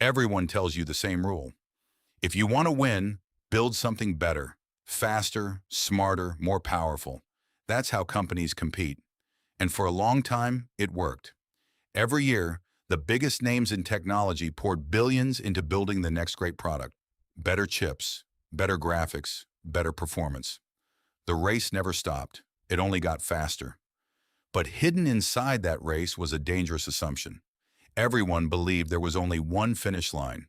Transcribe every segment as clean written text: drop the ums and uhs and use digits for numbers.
Everyone tells you the same rule. If you want to win, build something better, faster, smarter, more powerful. That's how companies compete. And for a long time, it worked. Every year, the biggest names in technology poured billions into building the next great product. Better chips, better graphics, better performance. The race never stopped. It only got faster. But hidden inside that race was a dangerous assumption. Everyone believed there was only one finish line.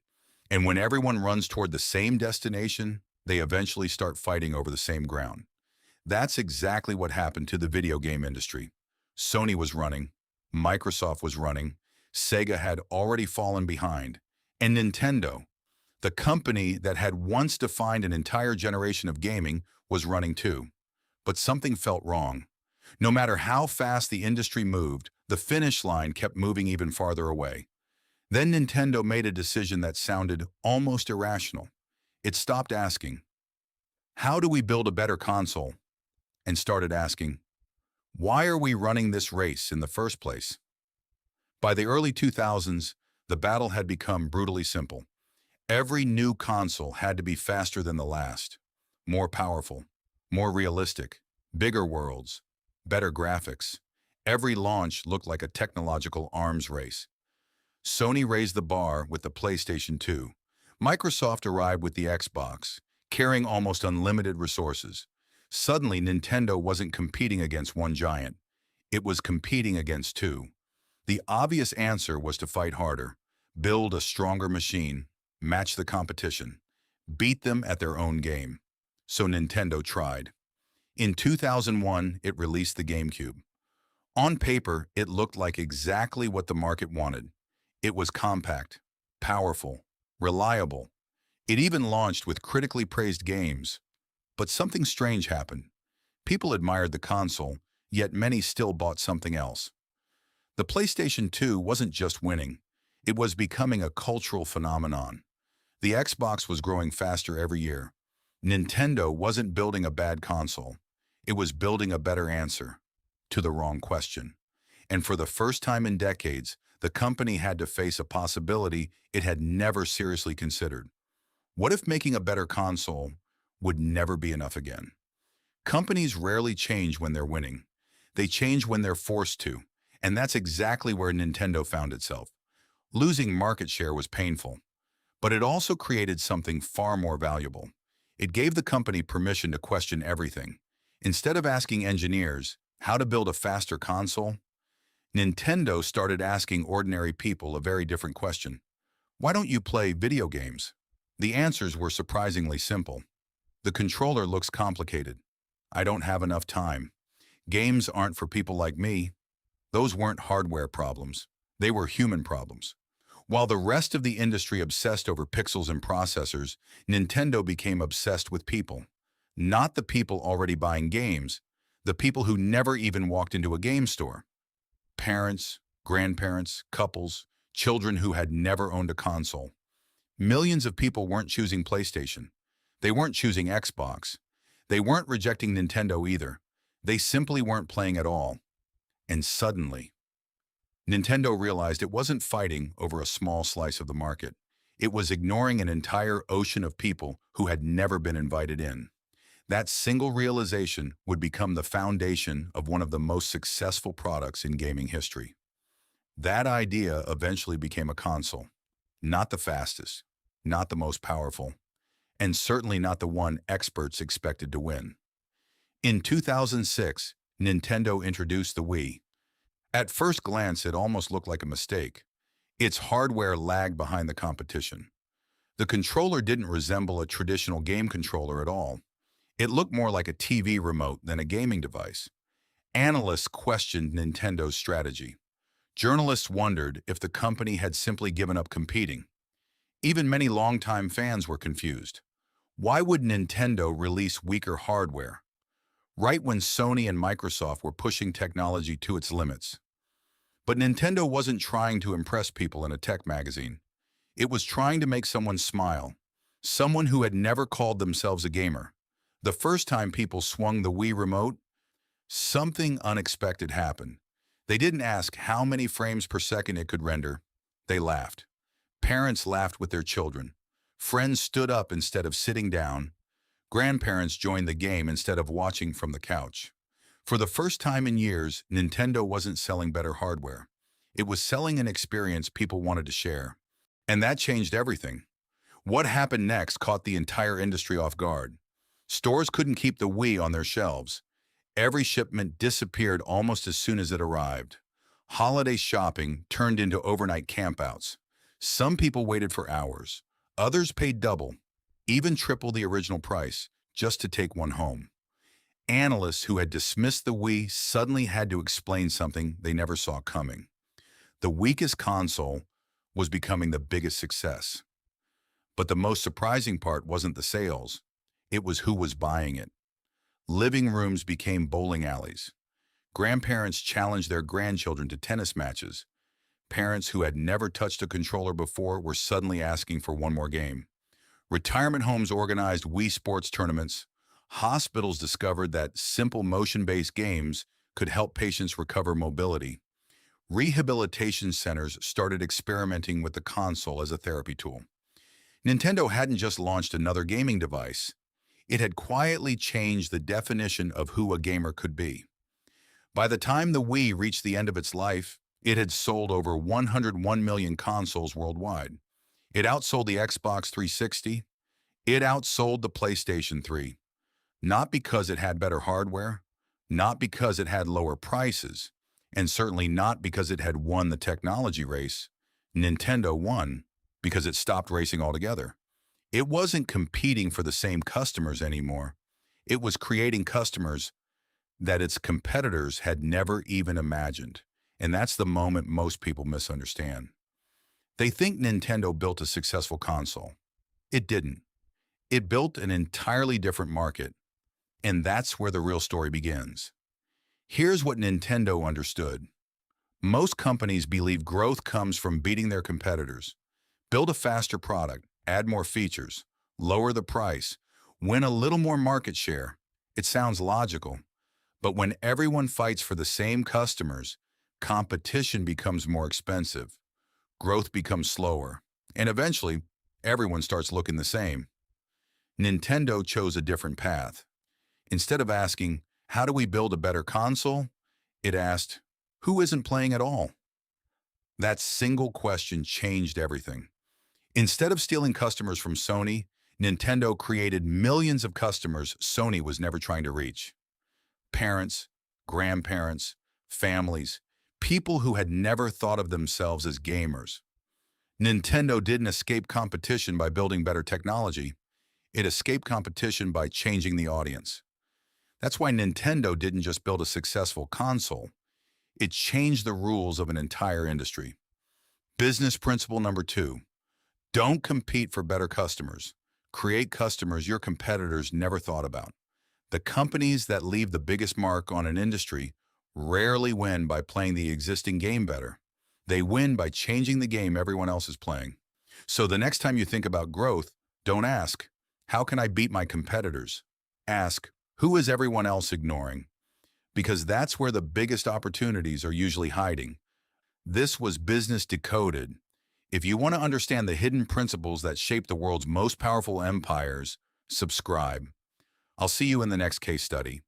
And when everyone runs toward the same destination, they eventually start fighting over the same ground. That's exactly what happened to the video game industry. Sony was running, Microsoft was running, Sega had already fallen behind, and Nintendo, the company that had once defined an entire generation of gaming, was running too. But something felt wrong. No matter how fast the industry moved, the finish line kept moving even farther away. Then Nintendo made a decision that sounded almost irrational. It stopped asking, "How do we build a better console?" and started asking, "Why are we running this race in the first place?" By the early 2000s, the battle had become brutally simple. Every new console had to be faster than the last, more powerful, more realistic, bigger worlds, better graphics. Every launch looked like a technological arms race. Sony raised the bar with the PlayStation 2. Microsoft arrived with the Xbox, carrying almost unlimited resources. Suddenly, Nintendo wasn't competing against one giant. It was competing against two. The obvious answer was to fight harder, build a stronger machine, match the competition, beat them at their own game. So Nintendo tried. In 2001, it released the GameCube. On paper, it looked like exactly what the market wanted. It was compact, powerful, reliable. It even launched with critically praised games. But something strange happened. People admired the console, yet many still bought something else. The PlayStation 2 wasn't just winning. It was becoming a cultural phenomenon. The Xbox was growing faster every year. Nintendo wasn't building a bad console. It was building a better answer to the wrong question. And for the first time in decades, the company had to face a possibility it had never seriously considered. What if making a better console would never be enough again? Companies rarely change when they're winning. They change when they're forced to, and that's exactly where Nintendo found itself. Losing market share was painful, but it also created something far more valuable. It gave the company permission to question everything. Instead of asking engineers how to build a faster console, Nintendo started asking ordinary people a very different question. Why don't you play video games? The answers were surprisingly simple. The controller looks complicated. I don't have enough time. Games aren't for people like me. Those weren't hardware problems. They were human problems. While the rest of the industry obsessed over pixels and processors, Nintendo became obsessed with people. Not the people already buying games, the people who never even walked into a game store. Parents, grandparents, couples, children who had never owned a console. Millions of people weren't choosing PlayStation. They weren't choosing Xbox. They weren't rejecting Nintendo either. They simply weren't playing at all. And suddenly, Nintendo realized it wasn't fighting over a small slice of the market. It was ignoring an entire ocean of people who had never been invited in. That single realization would become the foundation of one of the most successful products in gaming history. That idea eventually became a console. Not the fastest, not the most powerful, and certainly not the one experts expected to win. In 2006, Nintendo introduced the Wii. At first glance, it almost looked like a mistake. Its hardware lagged behind the competition. The controller didn't resemble a traditional game controller at all. It looked more like a TV remote than a gaming device. Analysts questioned Nintendo's strategy. Journalists wondered if the company had simply given up competing. Even many longtime fans were confused. Why would Nintendo release weaker hardware? Right when Sony and Microsoft were pushing technology to its limits. But Nintendo wasn't trying to impress people in a tech magazine. It was trying to make someone smile, someone who had never called themselves a gamer. The first time people swung the Wii remote, something unexpected happened. They didn't ask how many frames per second it could render. They laughed. Parents laughed with their children. Friends stood up instead of sitting down. Grandparents joined the game instead of watching from the couch. For the first time in years, Nintendo wasn't selling better hardware. It was selling an experience people wanted to share. And that changed everything. What happened next caught the entire industry off guard. Stores couldn't keep the Wii on their shelves. Every shipment disappeared almost as soon as it arrived. Holiday shopping turned into overnight campouts. Some people waited for hours. Others paid double, even triple the original price, just to take one home. Analysts who had dismissed the Wii suddenly had to explain something they never saw coming. The weakest console was becoming the biggest success. But the most surprising part wasn't the sales. It was who was buying it. Living rooms became bowling alleys. Grandparents challenged their grandchildren to tennis matches. Parents who had never touched a controller before were suddenly asking for one more game. Retirement homes organized Wii Sports tournaments. Hospitals discovered that simple motion-based games could help patients recover mobility. Rehabilitation centers started experimenting with the console as a therapy tool. Nintendo hadn't just launched another gaming device. It had quietly changed the definition of who a gamer could be. By the time the Wii reached the end of its life, it had sold over 101 million consoles worldwide. It outsold the Xbox 360. It outsold the PlayStation 3. Not because it had better hardware, not because it had lower prices, and certainly not because it had won the technology race. Nintendo won because it stopped racing altogether. It wasn't competing for the same customers anymore. It was creating customers that its competitors had never even imagined. And that's the moment most people misunderstand. They think Nintendo built a successful console. It didn't. It built an entirely different market. And that's where the real story begins. Here's what Nintendo understood. Most companies believe growth comes from beating their competitors. Build a faster product, add more features, lower the price, win a little more market share. It sounds logical. But when everyone fights for the same customers, competition becomes more expensive. Growth becomes slower. And eventually, everyone starts looking the same. Nintendo chose a different path. Instead of asking, how do we build a better console? It asked, who isn't playing at all? That single question changed everything. Instead of stealing customers from Sony, Nintendo created millions of customers Sony was never trying to reach. Parents, grandparents, families, people who had never thought of themselves as gamers. Nintendo didn't escape competition by building better technology. It escaped competition by changing the audience. That's why Nintendo didn't just build a successful console. It changed the rules of an entire industry. Business principle number 2. Don't compete for better customers. Create customers your competitors never thought about. The companies that leave the biggest mark on an industry rarely win by playing the existing game better. They win by changing the game everyone else is playing. So the next time you think about growth, don't ask, how can I beat my competitors? Ask, who is everyone else ignoring? Because that's where the biggest opportunities are usually hiding. This was Business Decoded. If you want to understand the hidden principles that shape the world's most powerful empires, subscribe. I'll see you in the next case study.